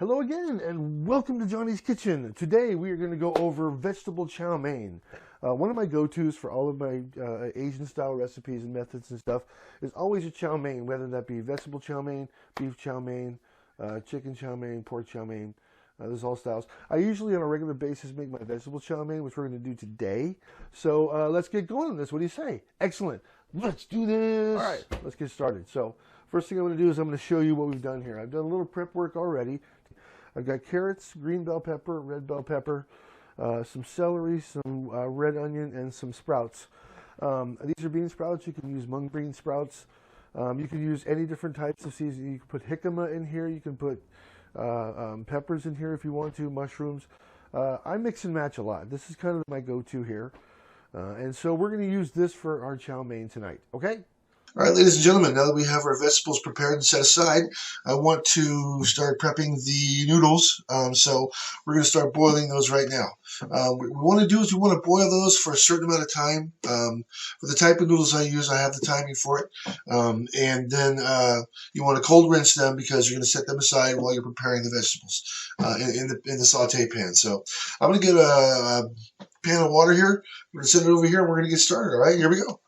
Hello again, and welcome to Johnny's Kitchen. Today we are going to go over vegetable chow mein. One of my go-tos for all of my Asian-style recipes and methods and stuff is always a chow mein, whether that be vegetable chow mein, beef chow mein, chicken chow mein, pork chow mein. There's all styles. I usually on a regular basis make my vegetable chow mein, which we're going to do today. So let's get going on this. What do you say? Excellent. Let's do this. All right, let's get started. So first thing I'm going to do is I'm going to show you what we've done here. I've done a little prep work already. I've got carrots, green bell pepper, red bell pepper, some celery, some red onion, and some sprouts. These are bean sprouts. You can use mung bean sprouts. You can use any different types of seasoning. You can put jicama in here. You can put peppers in here if you want to, mushrooms. I mix and match a lot. This is kind of my go-to here. And so we're going to use this for our chow mein tonight, okay? All right, ladies and gentlemen, now that we have our vegetables prepared and set aside, I want to start prepping the noodles. So we're going to start boiling those right now. What we want to do is we want to boil those for a certain amount of time. For the type of noodles I use, I have the timing for it. And then you want to cold rinse them because you're going to set them aside while you're preparing the vegetables in the saute pan. So I'm going to get a pan of water here. I'm going to set it over here and we're going to get started. All right, here we go.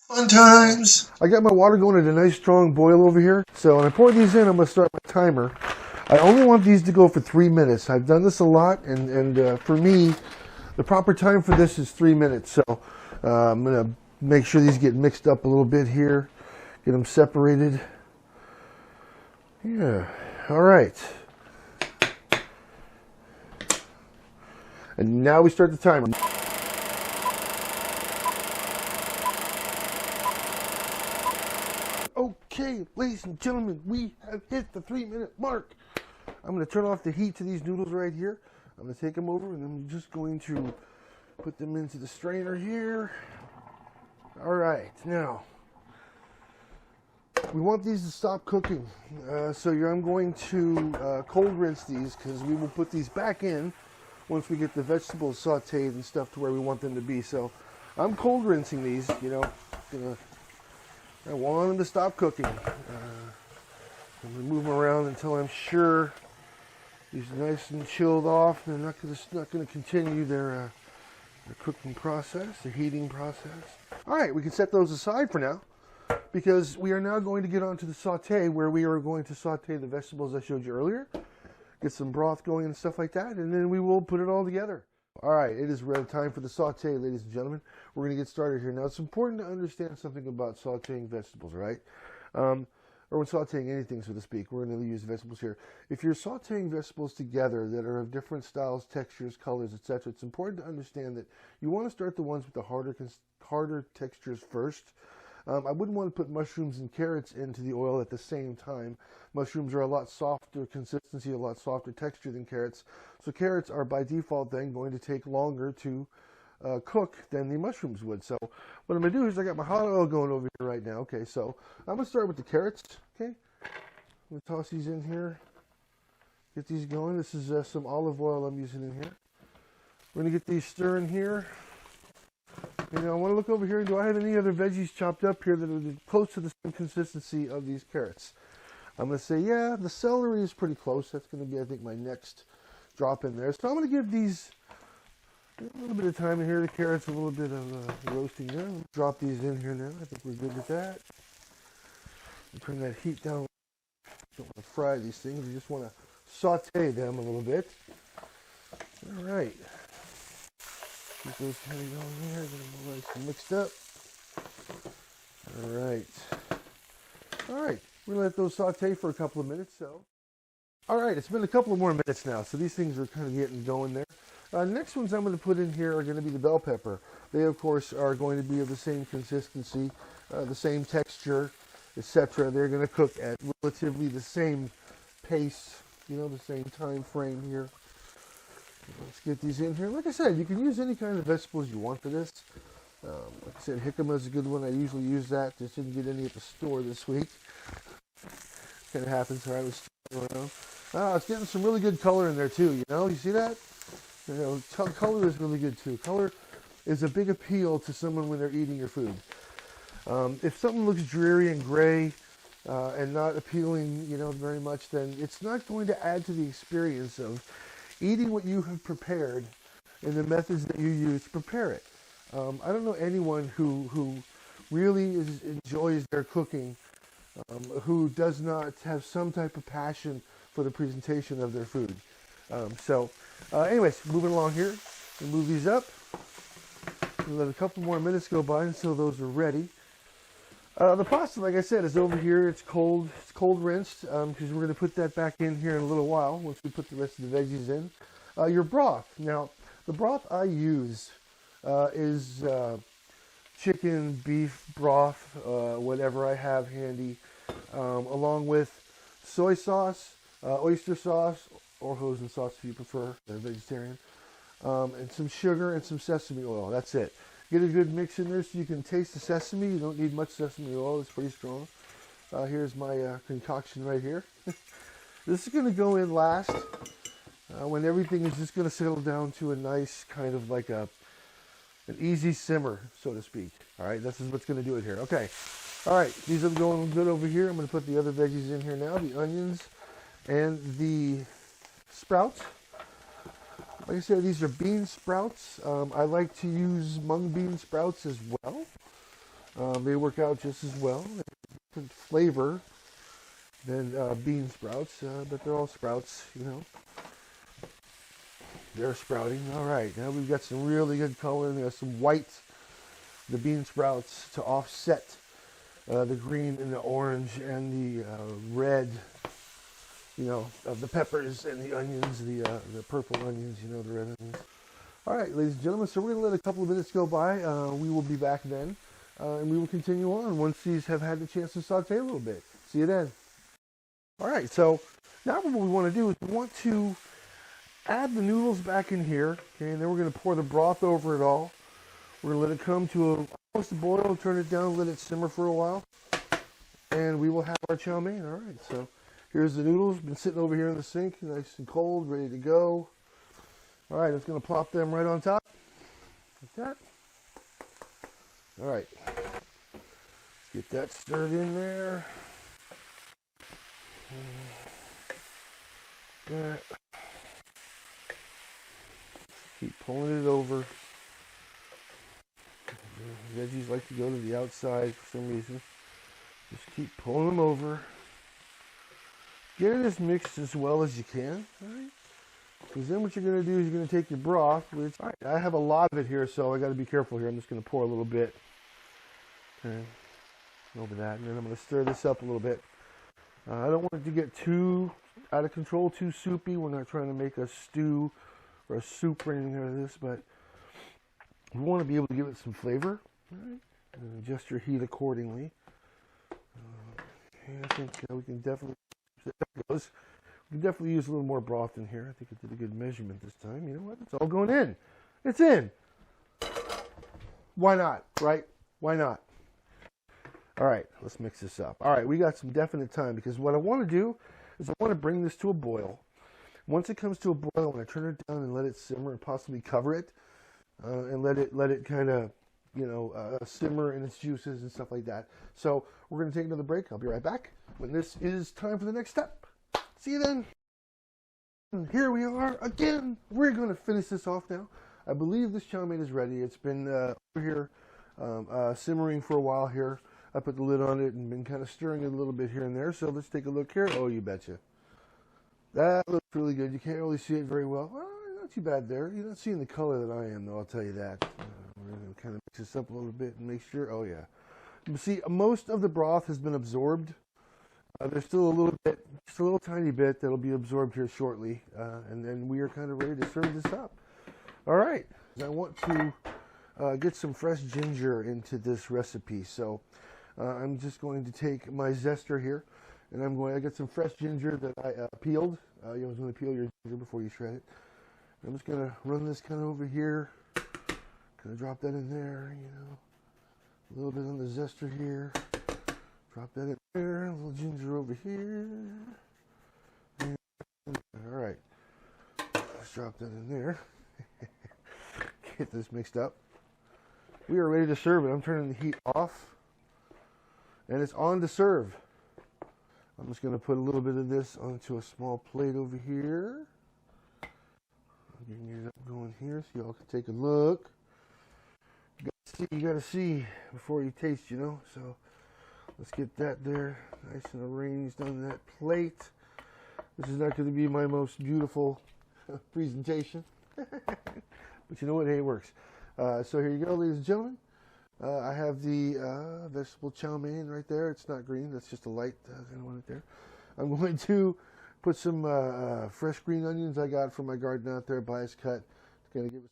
Fun times. I got my water going at a nice strong boil over here. So when I pour these in, I'm going to start my timer. I only want these to go for 3 minutes. I've done this a lot, and for me, the proper time for this is 3 minutes. So I'm going to make sure these get mixed up a little bit here, get them separated. Yeah, all right. And now we start the timer. Okay, ladies and gentlemen, we have hit the 3-minute mark. I'm going to turn off the heat to these noodles right here. I'm going to take them over and I'm just going to put them into the strainer here. All right, now, we want these to stop cooking. So I'm going to cold rinse these because we will put these back in once we get the vegetables sauteed and stuff to where we want them to be. So I'm cold rinsing these, I want them to stop cooking. I'm going to move them around until I'm sure these are nice and chilled off. They're not going to continue their cooking process, their heating process. All right, we can set those aside for now because we are now going to get on to the saute where we are going to saute the vegetables I showed you earlier, get some broth going and stuff like that, and then we will put it all together. All right, it is time for the saute, ladies and gentlemen. We're going to get started here. Now, it's important to understand something about sauteing vegetables, right? Or when sauteing anything, so to speak. We're going to use vegetables here. If you're sauteing vegetables together that are of different styles, textures, colors, etc., it's important to understand that you want to start the ones with the harder textures first. I wouldn't want to put mushrooms and carrots into the oil at the same time. Mushrooms are a lot softer consistency, a lot softer texture than carrots. So carrots are by default then going to take longer to cook than the mushrooms would. So what I'm going to do is I got my hot oil going over here right now. Okay, so I'm going to start with the carrots. Okay, I'm going to toss these in here. Get these going. This is some olive oil I'm using in here. We're going to get these stirring here. I want to look over here. Do I have any other veggies chopped up here that are close to the same consistency of these carrots? I'm going to say, yeah, the celery is pretty close. That's going to be, I think, my next drop in there. So I'm going to give these a little bit of time in here. The carrots, a little bit of roasting there. Drop these in here now. I think we're good with that. Turn that heat down. Don't want to fry these things. We just want to saute them a little bit. All right. Keep those kind of going here, get them nice and mixed up. All right, we're gonna let those saute for a couple of minutes. All right, it's been a couple of more minutes now, so these things are kind of getting going there. Next ones I'm going to put in here are going to be the bell pepper. They, of course, are going to be of the same consistency, the same texture, etc. They're going to cook at relatively the same pace, the same time frame here. Let's get these in here. Like I said, you can use any kind of vegetables you want for this. Like I said, jicama is a good one. I usually use that. Just didn't get any at the store this week. Kind of happens where I was around. It's getting some really good color in there too. You see that? Color is really good too. Color is a big appeal to someone when they're eating your food. If something looks dreary and gray, and not appealing, very much, then it's not going to add to the experience of eating what you have prepared and the methods that you use to prepare it. I don't know anyone who really enjoys their cooking, who does not have some type of passion for the presentation of their food. Anyways, moving along here, we'll move these up. We'll let a couple more minutes go by until those are ready. The pasta, like I said, is over here. It's cold. It's cold rinsed because we're going to put that back in here in a little while once we put the rest of the veggies in. Your broth. Now, the broth I use is chicken, beef broth, whatever I have handy, along with soy sauce, oyster sauce, or hoisin sauce if you prefer, they're vegetarian, and some sugar and some sesame oil. That's it. Get a good mix in there so you can taste the sesame. You don't need much sesame oil. It's pretty strong. Here's my concoction right here. This is going to go in last when everything is just going to settle down to a nice kind of like an easy simmer, so to speak. All right, this is what's going to do it here. Okay. All right, these are going good over here. I'm going to put the other veggies in here now, the onions and the sprouts. Like I said, these are bean sprouts. I like to use mung bean sprouts as well. They work out just as well. Different flavor than bean sprouts, but they're all sprouts, They're sprouting. All right, now we've got some really good color. There's some white, the bean sprouts, to offset the green and the orange and the red, of the peppers and the onions, the purple onions, the red onions. All right, ladies and gentlemen, so we're going to let a couple of minutes go by. We will be back then, and we will continue on once these have had the chance to saute a little bit. See you then. All right, so now what we want to do is we want to add the noodles back in here, okay, and then we're going to pour the broth over it all. We're going to let it come to almost a boil, turn it down, let it simmer for a while, and we will have our chow mein. All right, so here's the noodles, been sitting over here in the sink, nice and cold, ready to go. All right, it's going to plop them right on top, like that. All right, let's get that stirred in there. That. Keep pulling it over. The veggies like to go to the outside for some reason. Just keep pulling them over. Get it as mixed as well as you can. All right? Because then what you're going to do is you're going to take your broth, which, all right, I have a lot of it here, so I got to be careful here. I'm just going to pour a little bit. Okay. Over that, and then I'm going to stir this up a little bit. I don't want it to get too out of control, too soupy. We're not trying to make a stew or a soup or anything out of this, but we want to be able to give it some flavor. All right? And adjust your heat accordingly. I think we can definitely, there it goes. We can definitely use a little more broth in here. I think it did a good measurement this time. You know what? It's all going in. It's in. Why not, right? Why not? All right, let's mix this up. All right, we got some definite time because what I want to do is I want to bring this to a boil. Once it comes to a boil, I want to turn it down and let it simmer and possibly cover it and let it kind of, simmer in its juices and stuff like that. So we're going to take another break. I'll be right back when this is time for the next step. See you then. And here we are again. We're going to finish this off now. I believe this chow mein is ready. It's been over here simmering for a while here. I put the lid on it and been kind of stirring it a little bit here and there. So let's take a look here. Oh, you betcha. That looks really good. You can't really see it very well. Well, not too bad there. You're not seeing the color that I am, though, I'll tell you that. We're going to kind of mix this up a little bit and make sure. Oh, yeah. You see, most of the broth has been absorbed. There's still a little bit, just a little tiny bit that'll be absorbed here shortly. And then we are kind of ready to serve this up. All right. I want to get some fresh ginger into this recipe. So I'm just going to take my zester here. And I got some fresh ginger that I peeled. You always want to peel your ginger before you shred it. I'm just going to run this kind of over here. Kind of drop that in there, A little bit on the zester here. Drop that in there. A little ginger over here. And, all right. Let's drop that in there. Get this mixed up. We are ready to serve it. I'm turning the heat off. And it's on to serve. I'm just going to put a little bit of this onto a small plate over here. I'm getting it up going here so y'all can take a look. You gotta see before you taste, you know. So let's get that there nice and arranged on that plate. This is not going to be my most beautiful presentation, but you know what? Hey, it works. So here you go, ladies and gentlemen. I have the vegetable chow mein right there. It's not green. That's just a light kind of one right there. I'm going to put some fresh green onions I got from my garden out there, bias cut. It's going to give it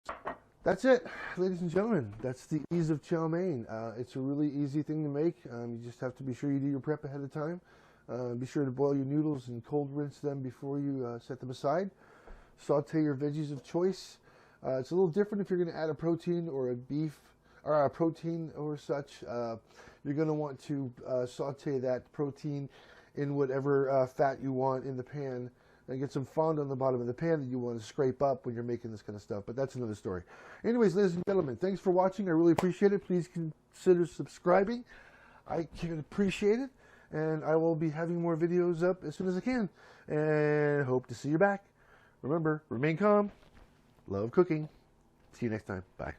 some... That's it, ladies and gentlemen. That's the ease of chow mein. It's a really easy thing to make. You just have to be sure you do your prep ahead of time. Be sure to boil your noodles and cold rinse them before you set them aside. Saute your veggies of choice. It's a little different if you're going to add a protein or a beef or a protein or such. You're going to want to saute that protein in whatever fat you want in the pan, and get some fond on the bottom of the pan that you want to scrape up when you're making this kind of stuff. But that's another story. Anyways, ladies and gentlemen, thanks for watching. I really appreciate it. Please consider subscribing. I can appreciate it. And I will be having more videos up as soon as I can. And hope to see you back. Remember, remain calm. Love cooking. See you next time. Bye.